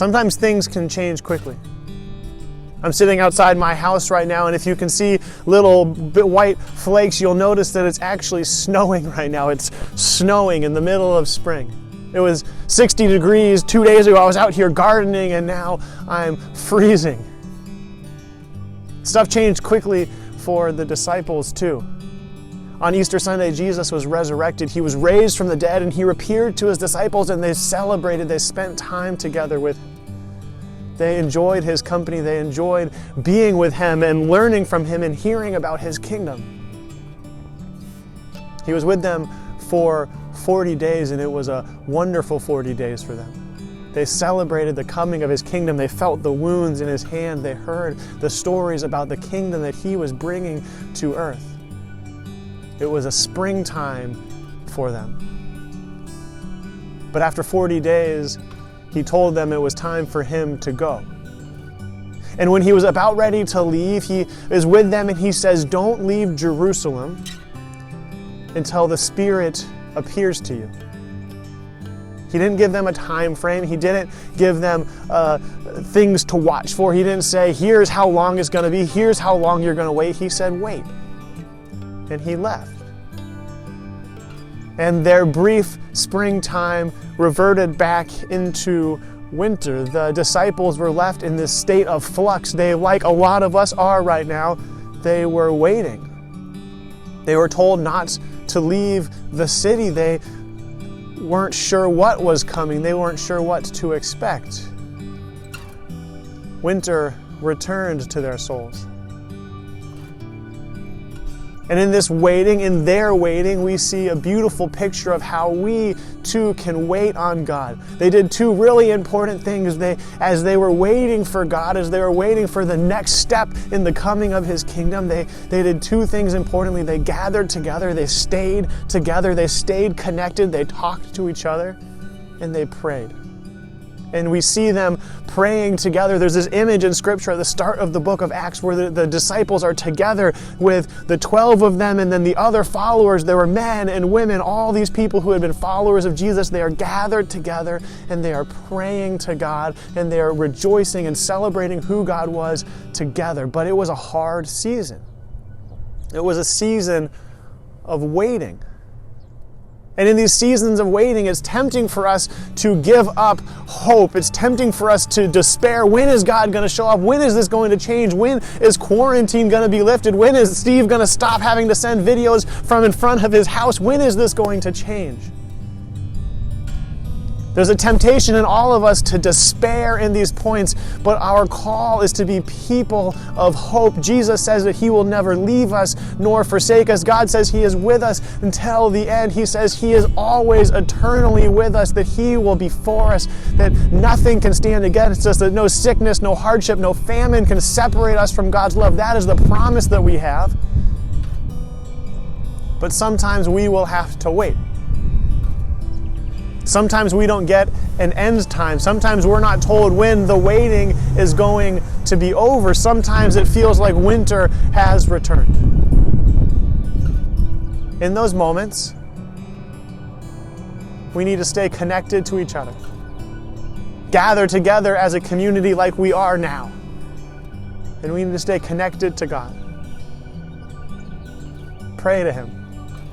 Sometimes things can change quickly. I'm sitting outside my house right now, and if you can see little white flakes, you'll notice that it's actually snowing right now. It's snowing in the middle of spring. It was 60 degrees 2 days ago. I was out here gardening, and now I'm freezing. Stuff changed quickly for the disciples too. On Easter Sunday, Jesus was resurrected. He was raised from the dead, and he appeared to his disciples, and they celebrated. They spent time together with him. They enjoyed his company. They enjoyed being with him and learning from him and hearing about his kingdom. He was with them for 40 days, and it was a wonderful 40 days for them. They celebrated the coming of his kingdom. They felt the wounds in his hand. They heard the stories about the kingdom that he was bringing to earth. It was a springtime for them. But after 40 days, he told them it was time for him to go. And when he was about ready to leave, he is with them and he says, "Don't leave Jerusalem until the Spirit appears to you." He didn't give them a time frame. He didn't give them things to watch for. He didn't say, "Here's how long it's going to be. Here's how long you're going to wait." He said, "Wait." And he left. And their brief springtime reverted back into winter. The disciples were left in this state of flux. They, like a lot of us are right now, they were waiting. They were told not to leave the city. They weren't sure what was coming. They weren't sure what to expect. Winter returned to their souls. And in this waiting, in their waiting, we see a beautiful picture of how we too can wait on God. They did two really important things. As they were waiting for God, as they were waiting for the next step in the coming of his kingdom, they did two things importantly. They gathered together, they stayed together, they stayed connected, they talked to each other, and they prayed. And we see them praying together. There's this image in Scripture at the start of the book of Acts where the disciples are together with the 12 of them and then the other followers. There were men and women, all these people who had been followers of Jesus. They are gathered together and they are praying to God and they are rejoicing and celebrating who God was together. But it was a hard season. It was a season of waiting. And in these seasons of waiting, it's tempting for us to give up hope. It's tempting for us to despair. When is God going to show up? When is this going to change? When is quarantine going to be lifted? When is Steve going to stop having to send videos from in front of his house? When is this going to change? There's a temptation in all of us to despair in these points, but our call is to be people of hope. Jesus says that he will never leave us nor forsake us. God says he is with us until the end. He says he is always eternally with us, that he will be for us, that nothing can stand against us, that no sickness, no hardship, no famine can separate us from God's love. That is the promise that we have. But sometimes we will have to wait. Sometimes we don't get an end time. Sometimes we're not told when the waiting is going to be over. Sometimes it feels like winter has returned. In those moments, we need to stay connected to each other. Gather together as a community like we are now. And we need to stay connected to God. Pray to him.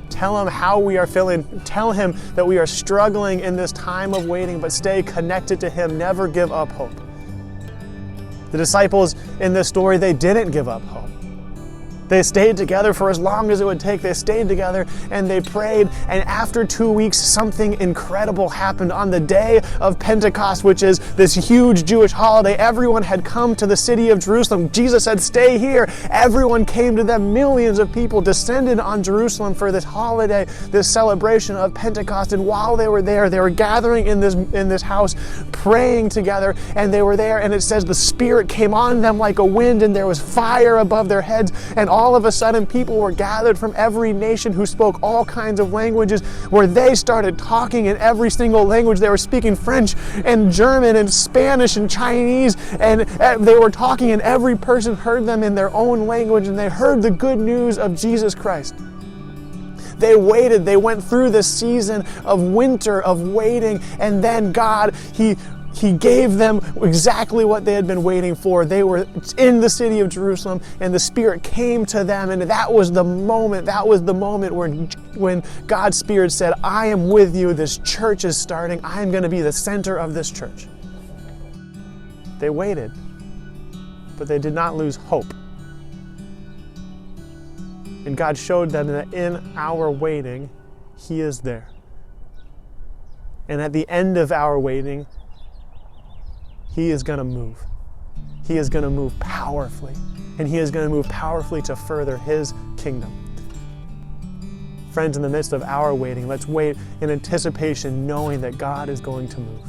Tell him how we are feeling. Tell him that we are struggling in this time of waiting, but stay connected to him. Never give up hope. The disciples in this story, they didn't give up hope. They stayed together for as long as it would take. They stayed together and they prayed. And after 2 weeks, something incredible happened. On the day of Pentecost, which is this huge Jewish holiday, everyone had come to the city of Jerusalem. Jesus said, "Stay here." Everyone came to them. Millions of people descended on Jerusalem for this holiday, this celebration of Pentecost. And while they were there, they were gathering in this house, praying together. And they were there, and it says the Spirit came on them like a wind, and there was fire above their heads. And all of a sudden, people were gathered from every nation who spoke all kinds of languages, where they started talking in every single language. They were speaking French and German and Spanish and Chinese, and they were talking, and every person heard them in their own language, and they heard the good news of Jesus Christ. They waited. They went through this season of winter, of waiting, and then God, He He gave them exactly what they had been waiting for. They were in the city of Jerusalem, and the Spirit came to them, and that was the moment. That was the moment when God's Spirit said, I am with you. This church is starting. I am going to be the center of this church. They waited, but they did not lose hope. And God showed them that in our waiting, He is there. And at the end of our waiting, He is going to move. He is going to move powerfully. And He is going to move powerfully to further His kingdom. Friends, in the midst of our waiting, let's wait in anticipation, knowing that God is going to move.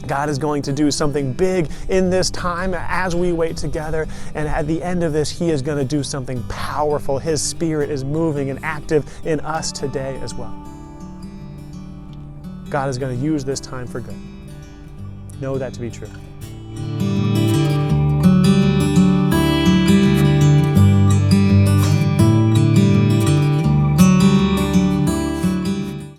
God is going to do something big in this time as we wait together. And at the end of this, He is going to do something powerful. His Spirit is moving and active in us today as well. God is going to use this time for good. Know that to be true.